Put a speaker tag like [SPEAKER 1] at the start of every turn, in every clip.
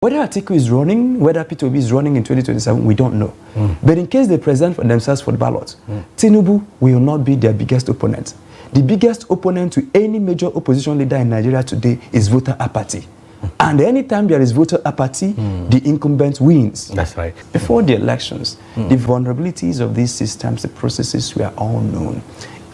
[SPEAKER 1] Whether Atiku is running, whether Tinubu is running in 2027, we don't know. But in case they present for themselves for the ballot, Tinubu will not be their biggest opponent. The biggest opponent to any major opposition leader in Nigeria today is voter apathy. And anytime there is voter apathy, the incumbent wins.
[SPEAKER 2] That's right.
[SPEAKER 1] Before the elections, the vulnerabilities of these systems, the processes were all known.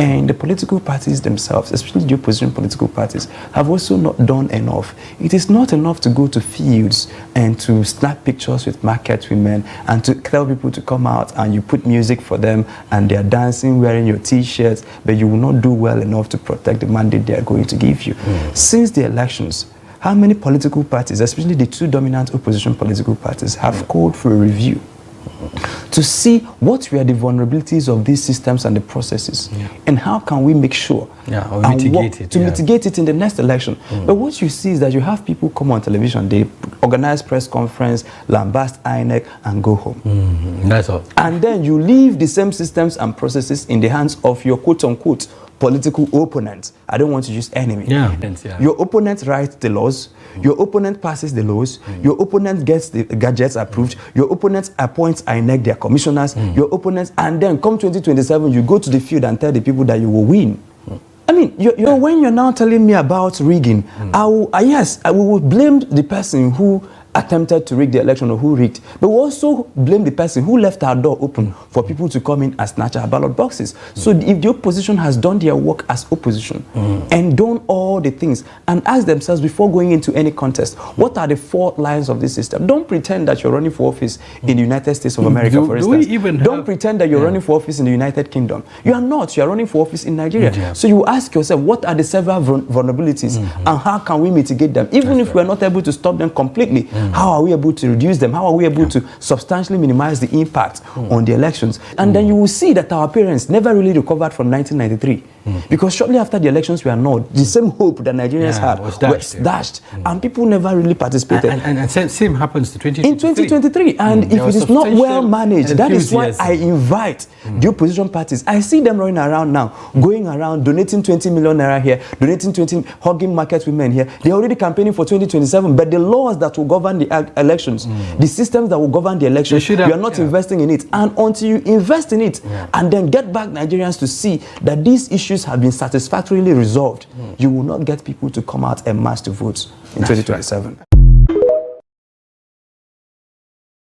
[SPEAKER 1] And the political parties themselves, especially the opposition political parties, have also not done enough. It is not enough to go to fields and to snap pictures with market women and to tell people to come out and you put music for them and they are dancing wearing your t-shirts, but you will not do well enough to protect the mandate they are going to give you. Since the elections, how many political parties, especially the two dominant opposition political parties, have called for a review to see what were the vulnerabilities of these systems and the processes, and how can we make sure
[SPEAKER 2] or mitigate it,
[SPEAKER 1] mitigate it in the next election. But what you see is that you have people come on television, they organize press conference, lambast INEC, and go home.
[SPEAKER 2] That's all.
[SPEAKER 1] And then you leave the same systems and processes in the hands of your quote-unquote political opponent. I don't want to use enemy. Your opponent writes the laws, your opponent passes the laws, your opponent gets the gadgets approved, your opponent appoints INEC their commissioners, your opponents, and then come 2027, you go to the field and tell the people that you will win. I mean, when you're now telling me about rigging, yes, I will blame the person who attempted to rig the election or who rigged, but we also blame the person who left our door open for people to come in and snatch our ballot boxes. So if the opposition has done their work as opposition and done all the things and ask themselves before going into any contest, what are the fault lines of this system? Don't pretend that you're running for office in the United States of America, for instance. Don't pretend that you're running for office in the United Kingdom. You are not. You are running for office in Nigeria. So you ask yourself, what are the several vulnerabilities and how can we mitigate them? Even if we're not able to stop them completely, how are we able to reduce them? How are we able to substantially minimize the impact on the elections? And then you will see that our parents never really recovered from 1993. Because shortly after the elections were annulled, the same hope that Nigerians had was dashed. And people never really participated.
[SPEAKER 2] And same happens to 2023.
[SPEAKER 1] In 2023. And if it is not well managed, that is why I invite the opposition parties. I see them running around now, going around, donating 20 million naira here, donating 20, hugging market women here. They're already campaigning for 2027, but the laws that will govern the elections, the systems that will govern the elections, you are not investing in it. And until you invest in it and then get back Nigerians to see that these issues have been satisfactorily resolved, you will not get people to come out en masse to vote in 2027.